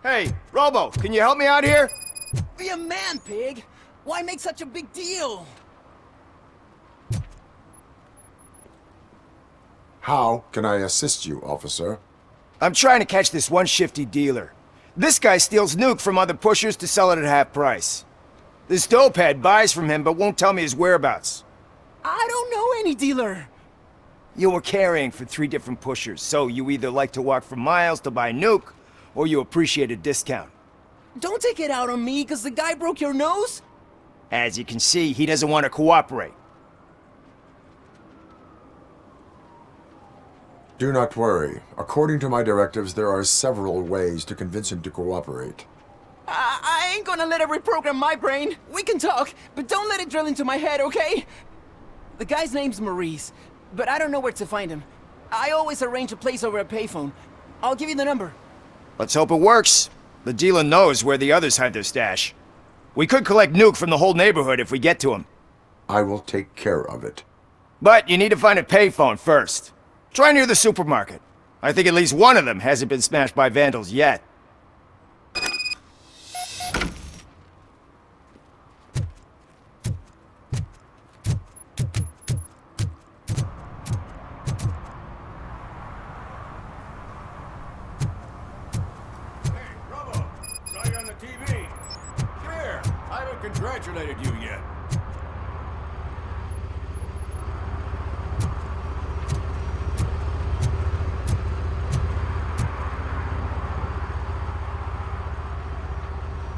Hey, Robo, can you help me out here? Be a man, pig! Why make such a big deal? How can I assist you, officer? I'm trying to catch this one shifty dealer. This guy steals nuke from other pushers to sell it at half price. This dopehead buys from him but won't tell me his whereabouts. I don't know any dealer. You were carrying for 3 different pushers, so you either like to walk for miles to buy nuke, or you appreciate a discount. Don't take it out on me, because the guy broke your nose? As you can see, he doesn't want to cooperate. Do not worry. According to my directives, there are several ways to convince him to cooperate. I ain't gonna let it reprogram my brain. We can talk, but don't let it drill into my head, okay? The guy's name's Maurice, but I don't know where to find him. I always arrange a place over a payphone. I'll give you the number. Let's hope it works. The dealer knows where the others hide their stash. We could collect nuke from the whole neighborhood if we get to him. I will take care of it. But you need to find a payphone first. Try near the supermarket. I think at least one of them hasn't been smashed by vandals yet. Congratulated you yet.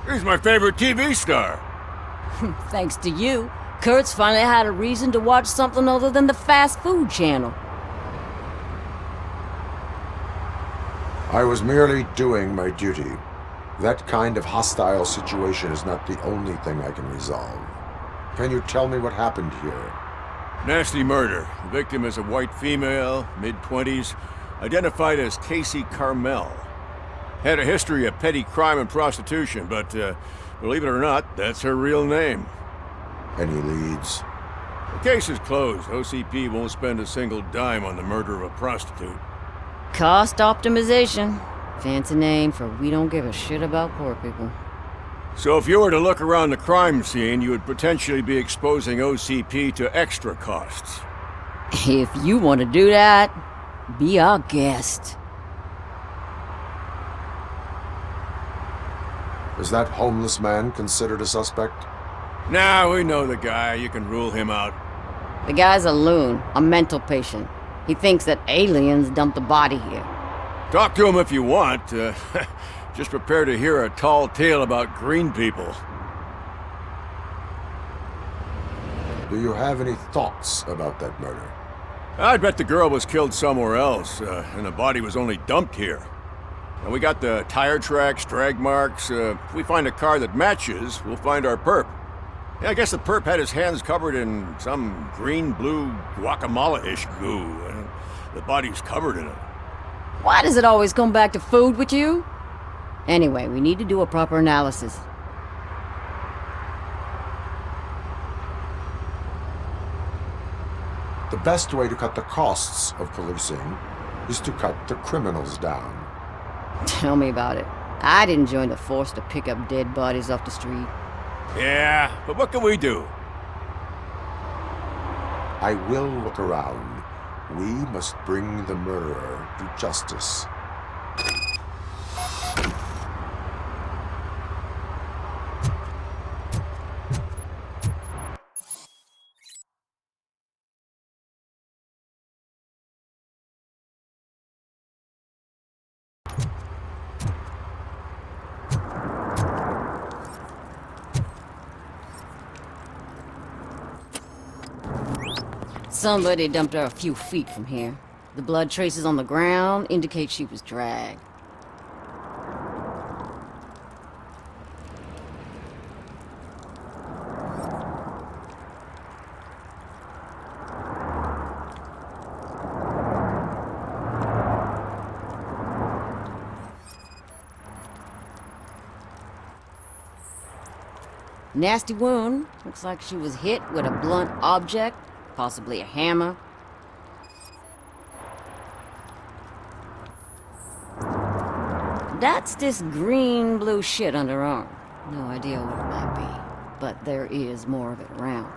He's my favorite TV star. Thanks to you, Kurt's finally had a reason to watch something other than the fast food channel. I was merely doing my duty. That kind of hostile situation is not the only thing I can resolve. Can you tell me what happened here? Nasty murder. The victim is a white female, mid-20s, identified as Casey Carmel. Had a history of petty crime and prostitution, but believe it or not, that's her real name. Any leads? The case is closed. OCP won't spend a single dime on the murder of a prostitute. Cost optimization. Fancy name for we don't give a shit about poor people. So if you were to look around the crime scene, you would potentially be exposing OCP to extra costs. If you want to do that, be our guest. Is that homeless man considered a suspect? Nah, we know the guy. You can rule him out. The guy's a loon, a mental patient. He thinks that aliens dumped the body here. Talk to him if you want. Just prepare to hear a tall tale about green people. Do you have any thoughts about that murder? I bet the girl was killed somewhere else, and the body was only dumped here. And we got the tire tracks, drag marks. If we find a car that matches, we'll find our perp. Yeah, I guess the perp had his hands covered in some green-blue guacamole-ish goo. The body's covered in it. Why does it always come back to food with you? Anyway, we need to do a proper analysis. The best way to cut the costs of policing is to cut the criminals down. Tell me about it. I didn't join the force to pick up dead bodies off the street. Yeah, but what can we do? I will look around. We must bring the murderer to justice. Somebody dumped her a few feet from here. The blood traces on the ground indicate she was dragged. Nasty wound. Looks like she was hit with a blunt object, possibly a hammer. That's this green-blue shit underarm. No idea what it might be, but there is more of it around.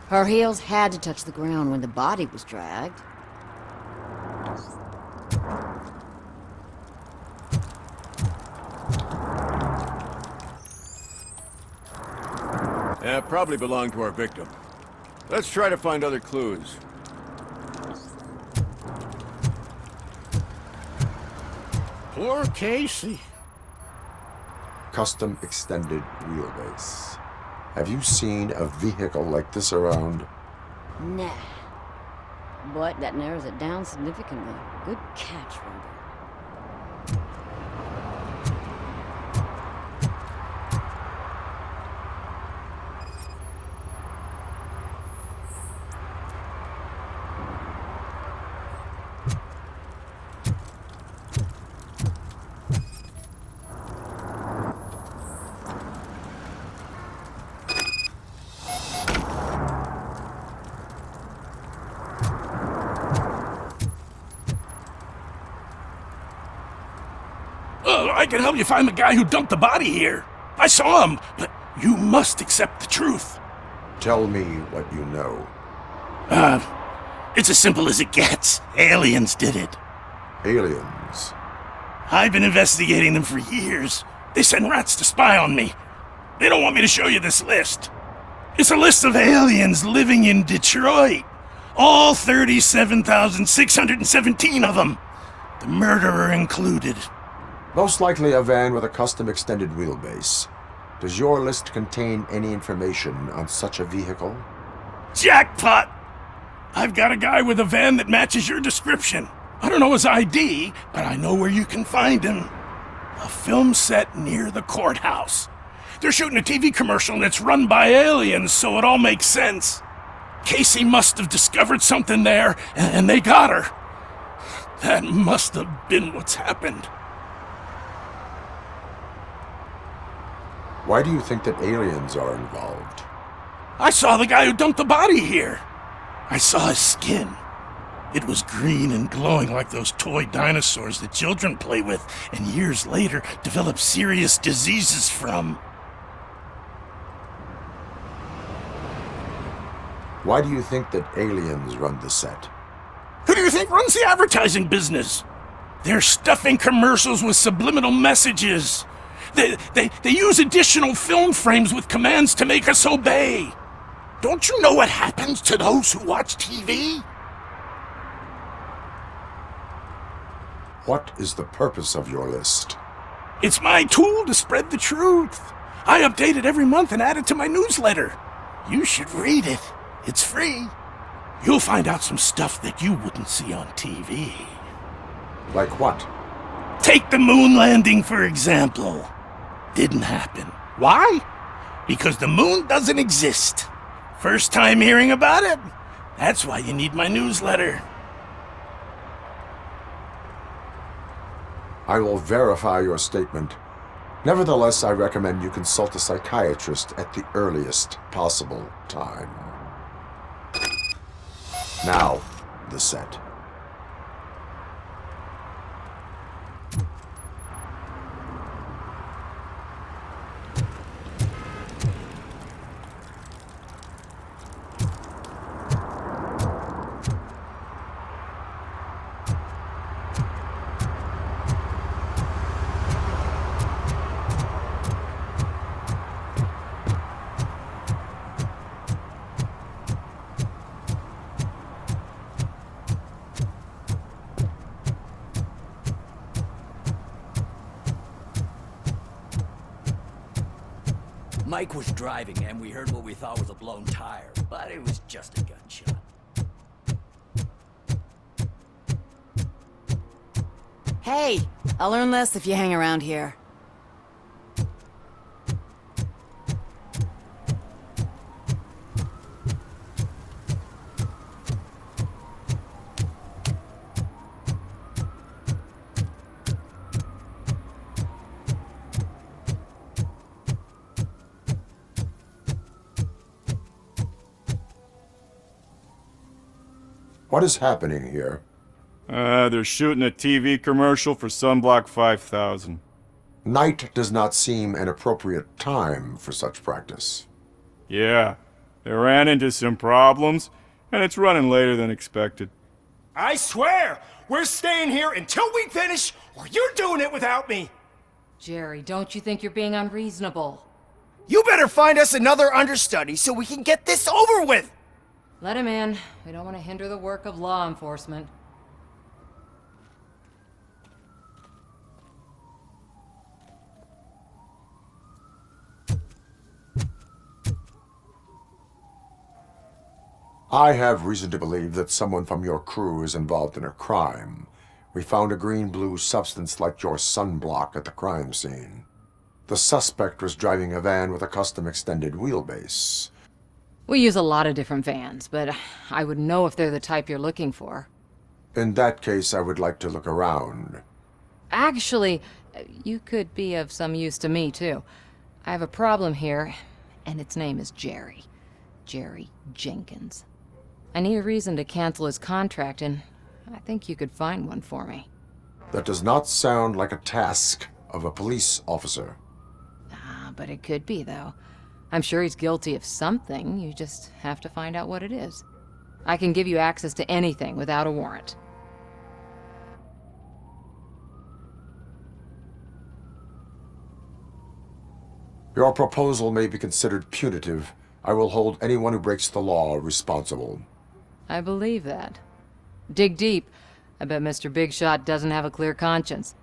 Her heels had to touch the ground when the body was dragged. Yeah, probably belonged to our victim. Let's try to find other clues. Poor Casey. Custom extended wheelbase. Have you seen a vehicle like this around? Nah. But that narrows it down significantly. Good catch, Robert. I can help you find the guy who dumped the body here. I saw him, but you must accept the truth. Tell me what you know. It's as simple as it gets. Aliens did it. Aliens. I've been investigating them for years. They send rats to spy on me. They don't want me to show you this list. It's a list of aliens living in Detroit. All 37,617 of them. The murderer included. Most likely a van with a custom extended wheelbase. Does your list contain any information on such a vehicle? Jackpot! I've got a guy with a van that matches your description. I don't know his ID, but I know where you can find him. A film set near the courthouse. They're shooting a TV commercial and it's run by aliens, so it all makes sense. Casey must have discovered something there, and they got her. That must have been what's happened. Why do you think that aliens are involved? I saw the guy who dumped the body here. I saw his skin. It was green and glowing like those toy dinosaurs that children play with and years later develop serious diseases from. Why do you think that aliens run the set? Who do you think runs the advertising business? They're stuffing commercials with subliminal messages. They use additional film frames with commands to make us obey. Don't you know what happens to those who watch TV? What is the purpose of your list? It's my tool to spread the truth. I update it every month and add it to my newsletter. You should read it. It's free. You'll find out some stuff that you wouldn't see on TV. Like what? Take the moon landing, for example. Didn't happen. Why? Because the moon doesn't exist. First time hearing about it? That's why you need my newsletter. I will verify your statement. Nevertheless, I recommend you consult a psychiatrist at the earliest possible time. Now, the set. Mike was driving and we heard what we thought was a blown tire, but it was just a gunshot. Hey, I'll learn less if you hang around here. What is happening here? They're shooting a TV commercial for Sunblock 5000. Night does not seem an appropriate time for such practice. Yeah, they ran into some problems, and it's running later than expected. I swear, we're staying here until we finish, or you're doing it without me. Jerry, don't you think you're being unreasonable? You better find us another understudy so we can get this over with. Let him in. We don't want to hinder the work of law enforcement. I have reason to believe that someone from your crew is involved in a crime. We found a green-blue substance like your sunblock at the crime scene. The suspect was driving a van with a custom extended wheelbase. We use a lot of different vans, but I would know if they're the type you're looking for. In that case, I would like to look around. Actually, you could be of some use to me, too. I have a problem here, and its name is Jerry. Jerry Jenkins. I need a reason to cancel his contract, and I think you could find one for me. That does not sound like a task of a police officer. But it could be, though. I'm sure he's guilty of something. You just have to find out what it is. I can give you access to anything without a warrant. Your proposal may be considered punitive. I will hold anyone who breaks the law responsible. I believe that. Dig deep. I bet Mr. Big Shot doesn't have a clear conscience.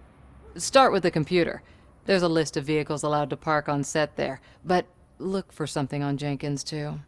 Start with the computer. There's a list of vehicles allowed to park on set there, but look for something on Jenkins, too.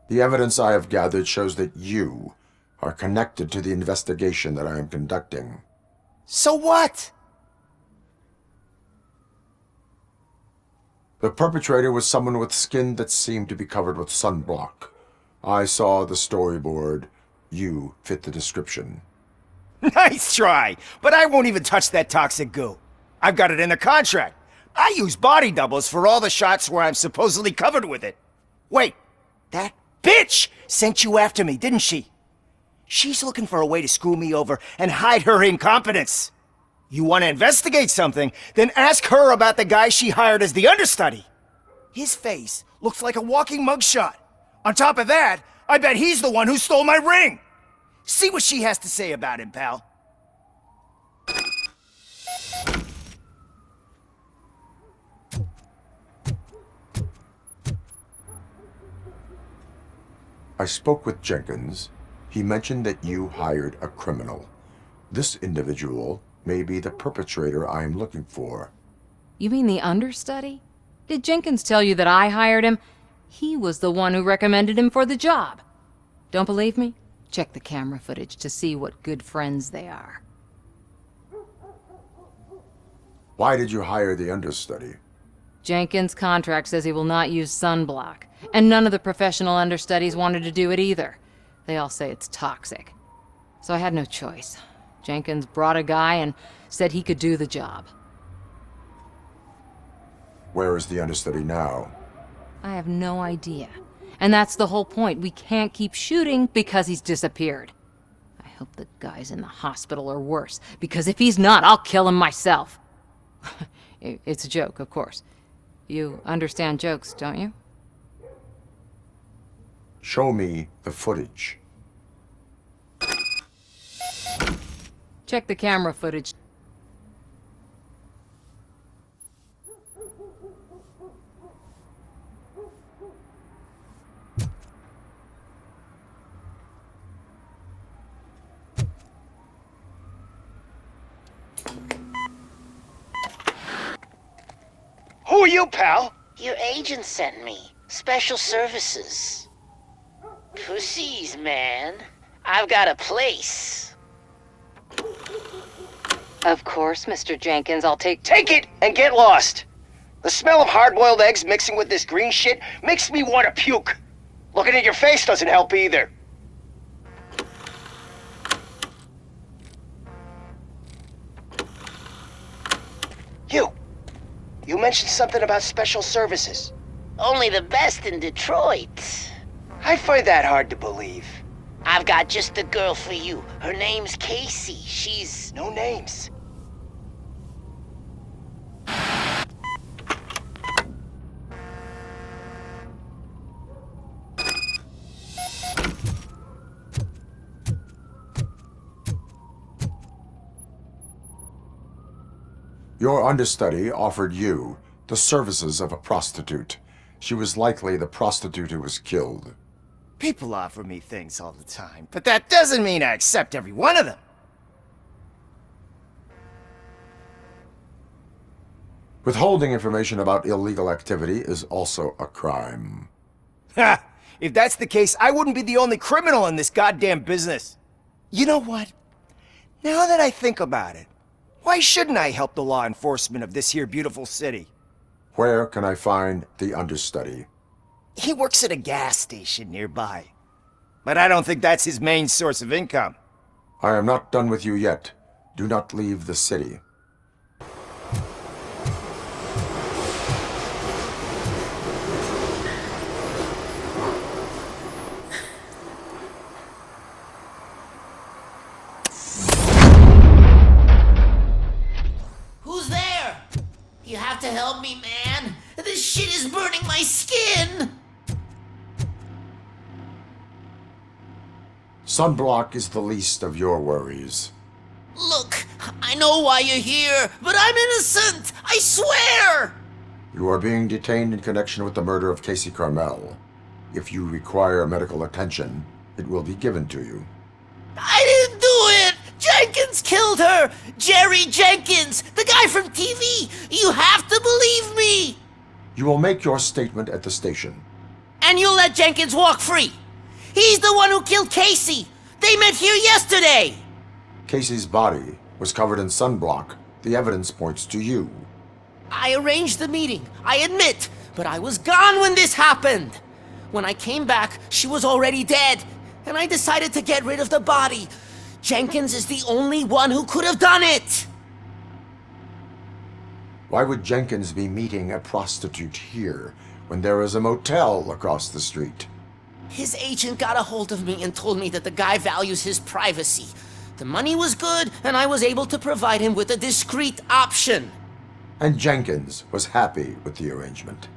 The evidence I have gathered shows that you are connected to the investigation that I am conducting. So what? The perpetrator was someone with skin that seemed to be covered with sunblock. I saw the storyboard. You fit the description. Nice try, but I won't even touch that toxic goo. I've got it in the contract. I use body doubles for all the shots where I'm supposedly covered with it. Wait, that bitch sent you after me, didn't she? She's looking for a way to screw me over and hide her incompetence. You want to investigate something, then ask her about the guy she hired as the understudy. His face looks like a walking mugshot. On top of that, I bet he's the one who stole my ring. See what she has to say about him, pal. I spoke with Jenkins. He mentioned that you hired a criminal. This individual may be the perpetrator I am looking for. You mean the understudy? Did Jenkins tell you that I hired him? He was the one who recommended him for the job. Don't believe me? Check the camera footage to see what good friends they are. Why did you hire the understudy? Jenkins' contract says he will not use sunblock, and none of the professional understudies wanted to do it either. They all say it's toxic. So I had no choice. Jenkins brought a guy and said he could do the job. Where is the understudy now? I have no idea. And that's the whole point. We can't keep shooting because he's disappeared. I hope the guy's in the hospital or worse, because if he's not, I'll kill him myself. It's a joke, of course. You understand jokes, don't you? Show me the footage. Check the camera footage. Who are you, pal? Your agent sent me. Special services. Pussies, man. I've got a place. Of course, Mr. Jenkins, I'll take... Take it and get lost. The smell of hard-boiled eggs mixing with this green shit makes me want to puke. Looking at your face doesn't help either. You mentioned something about special services. Only the best in Detroit. I find that hard to believe. I've got just the girl for you. Her name's Casey. She's... No names. Your understudy offered you the services of a prostitute. She was likely the prostitute who was killed. People offer me things all the time, but that doesn't mean I accept every one of them. Withholding information about illegal activity is also a crime. Ha! If that's the case, I wouldn't be the only criminal in this goddamn business. You know what? Now that I think about it, why shouldn't I help the law enforcement of this here beautiful city? Where can I find the understudy? He works at a gas station nearby. But I don't think that's his main source of income. I am not done with you yet. Do not leave the city. Who's there? You have to help me, man. This shit is burning my skin. Sunblock is the least of your worries. Look, I know why you're here, but I'm innocent. I swear. You are being detained in connection with the murder of Casey Carmel. If you require medical attention, it will be given to you. I didn't do it. Jenkins killed her. Jerry Jenkins, the guy from TV. You have to believe me. You will make your statement at the station. And you'll let Jenkins walk free. He's the one who killed Casey. They met here yesterday. Casey's body was covered in sunblock. The evidence points to you. I arranged the meeting, I admit, but I was gone when this happened. When I came back, she was already dead, and I decided to get rid of the body. Jenkins is the only one who could have done it. Why would Jenkins be meeting a prostitute here when there is a motel across the street? His agent got a hold of me and told me that the guy values his privacy. The money was good, and I was able to provide him with a discreet option. And Jenkins was happy with the arrangement.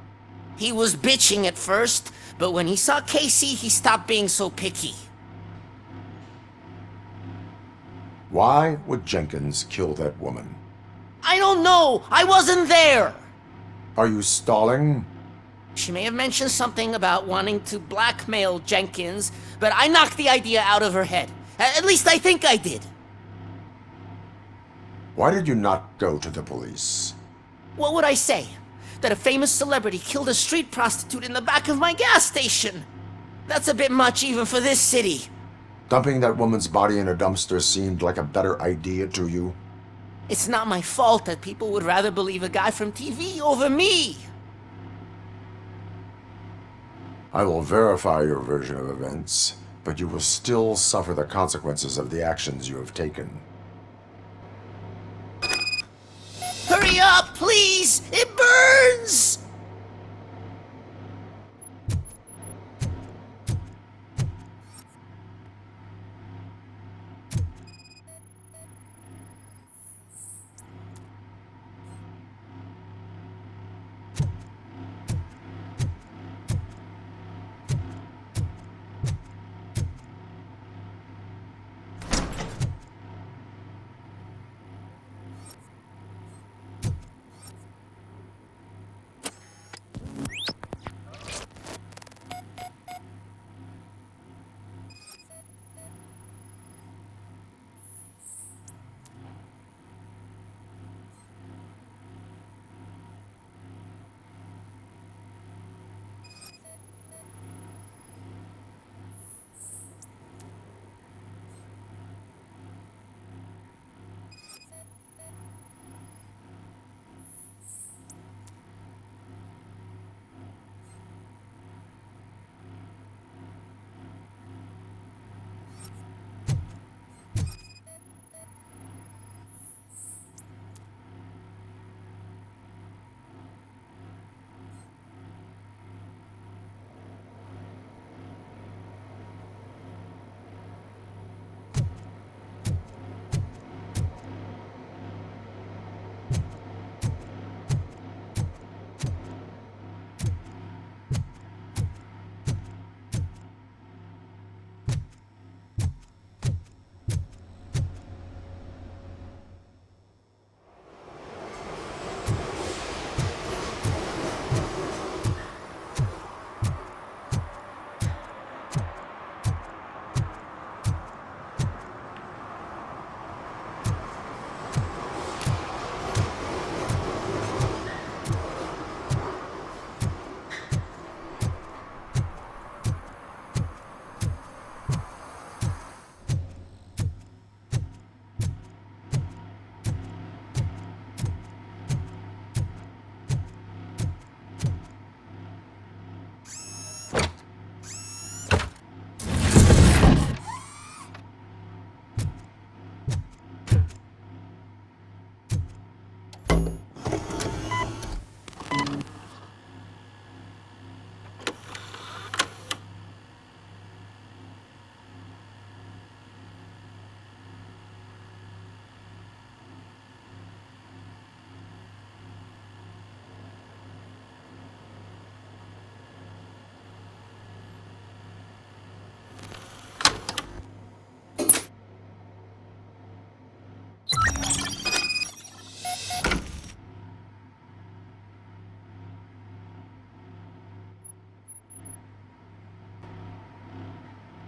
He was bitching at first, but when he saw Casey, he stopped being so picky. Why would Jenkins kill that woman? I don't know. I wasn't there. Are you stalling? She may have mentioned something about wanting to blackmail Jenkins, but I knocked the idea out of her head. At least I think I did. Why did you not go to the police? What would I say? That a famous celebrity killed a street prostitute in the back of my gas station? That's a bit much even for this city. Dumping that woman's body in a dumpster seemed like a better idea to you? It's not my fault that people would rather believe a guy from TV over me. I will verify your version of events, but you will still suffer the consequences of the actions you have taken. Hurry up, please! It burns!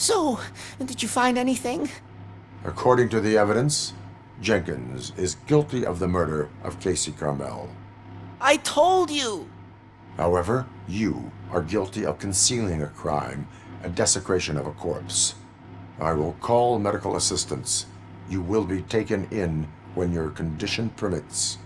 So, did you find anything? According to the evidence, Jenkins is guilty of the murder of Casey Carmel. I told you! However, you are guilty of concealing a crime and desecration of a corpse. I will call medical assistance. You will be taken in when your condition permits.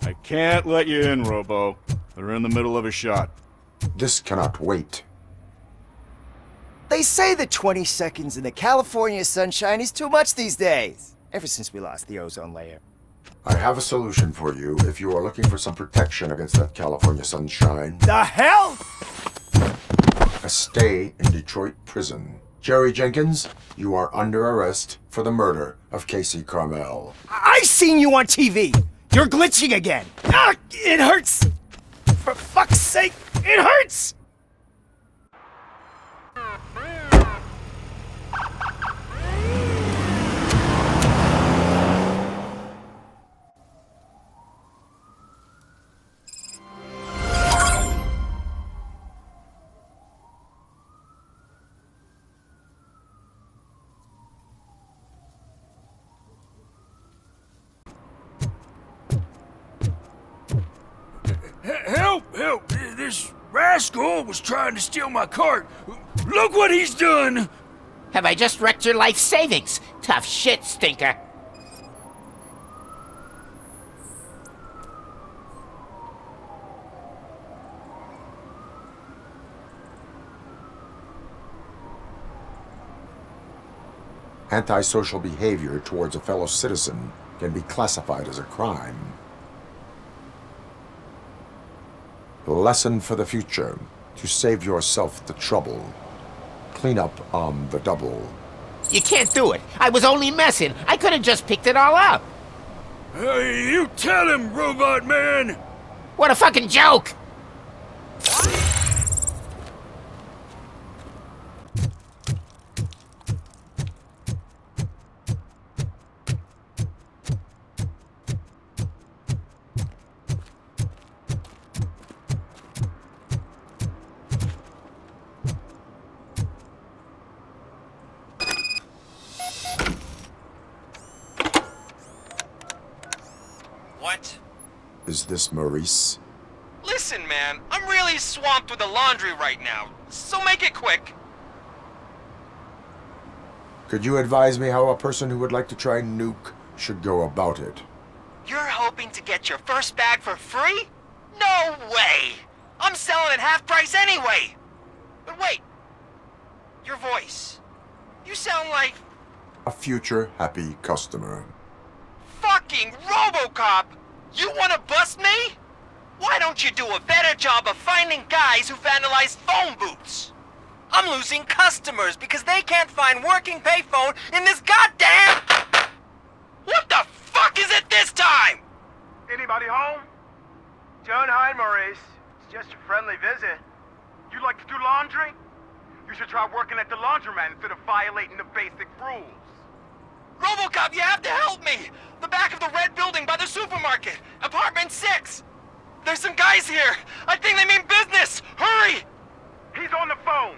I can't let you in, Robo. They're in the middle of a shot. This cannot wait. They say that 20 seconds in the California sunshine is too much these days. Ever since we lost the ozone layer. I have a solution for you if you are looking for some protection against that California sunshine. The hell? A stay in Detroit prison. Jerry Jenkins, you are under arrest for the murder of Casey Carmel. I seen you on TV. You're glitching again. Ah, it hurts. For fuck's sake, it hurts. Help! Help! This rascal was trying to steal my cart. Look what he's done! Have I just wrecked your life savings? Tough shit, stinker. Antisocial behavior towards a fellow citizen can be classified as a crime. Lesson for the future: to save yourself the trouble. Clean up on the double. You can't do it. I was only messing. I could have just picked it all up. Hey, you tell him, Robot Man! What a fucking joke! What? Is this Maurice? Listen, man, I'm really swamped with the laundry right now, so make it quick. Could you advise me how a person who would like to try Nuke should go about it? You're hoping to get your first bag for free? No way! I'm selling at half price anyway! But wait, your voice. You sound like A future happy customer. fucking Robocop! You wanna bust me? Why don't you do a better job of finding guys who vandalize phone booths? I'm losing customers because they can't find working payphone in this goddamn... What the fuck is it this time? Anybody home? Don't hide, Maurice. It's just a friendly visit. You like to do laundry? You should try working at the laundromat instead of violating the basic rules. Robocop, you have to help me! The back of the red building by the supermarket, apartment 6. There's some guys here. I think they mean business. Hurry! He's on the phone.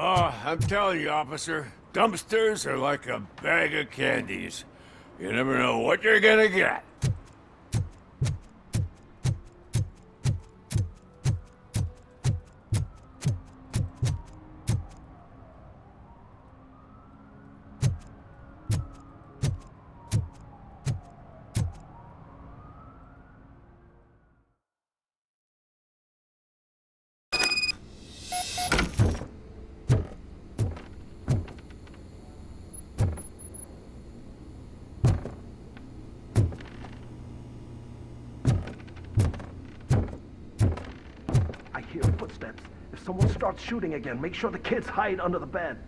Oh, I'm telling you, officer, dumpsters are like a bag of candies. You never know what you're gonna get. hear footsteps. If someone starts shooting again, make sure the kids hide under the bed.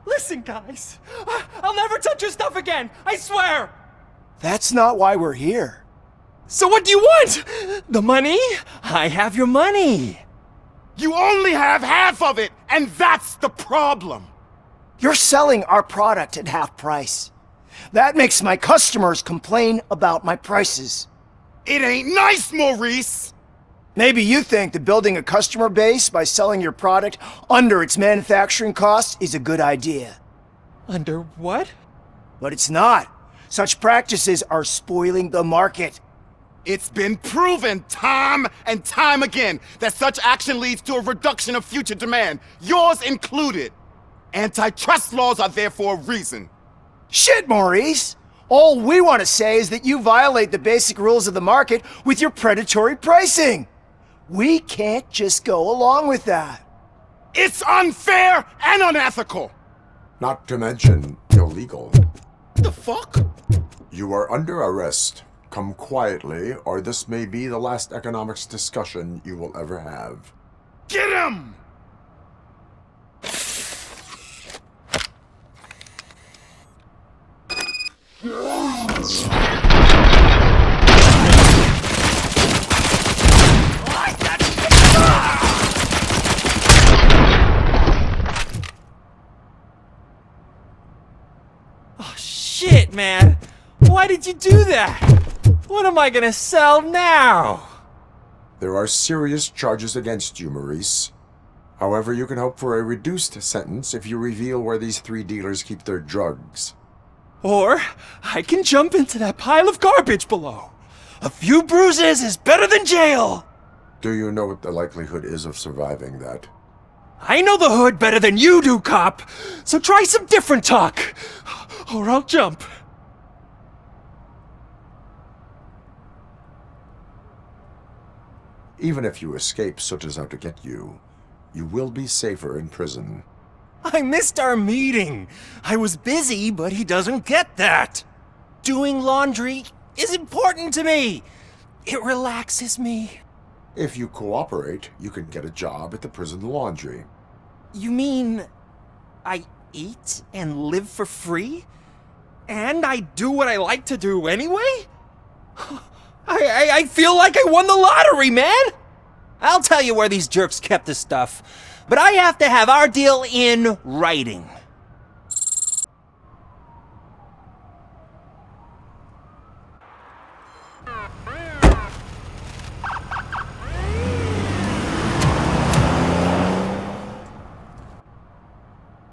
Listen, guys. I'll never touch your stuff again. I swear. That's not why we're here. So what do you want? The money? I have your money. You only have half of it, and that's the problem. You're selling our product at half price. That makes my customers complain about my prices. It ain't nice, Maurice. Maybe you think that building a customer base by selling your product under its manufacturing costs is a good idea. Under what? But it's not. Such practices are spoiling the market. It's been proven time and time again that such action leads to a reduction of future demand, yours included. Antitrust laws are there for a reason. Shit, Maurice! All we want to say is that you violate the basic rules of the market with your predatory pricing. We can't just go along with that. It's unfair and unethical. Not to mention illegal. The fuck? You are under arrest. Come quietly, or this may be the last economics discussion you will ever have. Get him! Oh, shit, man. Why did you do that? What am I gonna sell now? There are serious charges against you, Maurice. However, you can hope for a reduced sentence if you reveal where these 3 dealers keep their drugs. Or I can jump into that pile of garbage below. A few bruises is better than jail. Do you know what the likelihood is of surviving that? I know the hood better than you do, cop. So try some different talk, or I'll jump. Even if you escape Soot is out to get you, you will be safer in prison. I missed our meeting. I was busy, but he doesn't get that. Doing laundry is important to me. It relaxes me. If you cooperate, you can get a job at the prison laundry. You mean I eat and live for free? And I do what I like to do anyway? I feel like I won the lottery, man! I'll tell you where these jerks kept the stuff, but I have to have our deal in writing.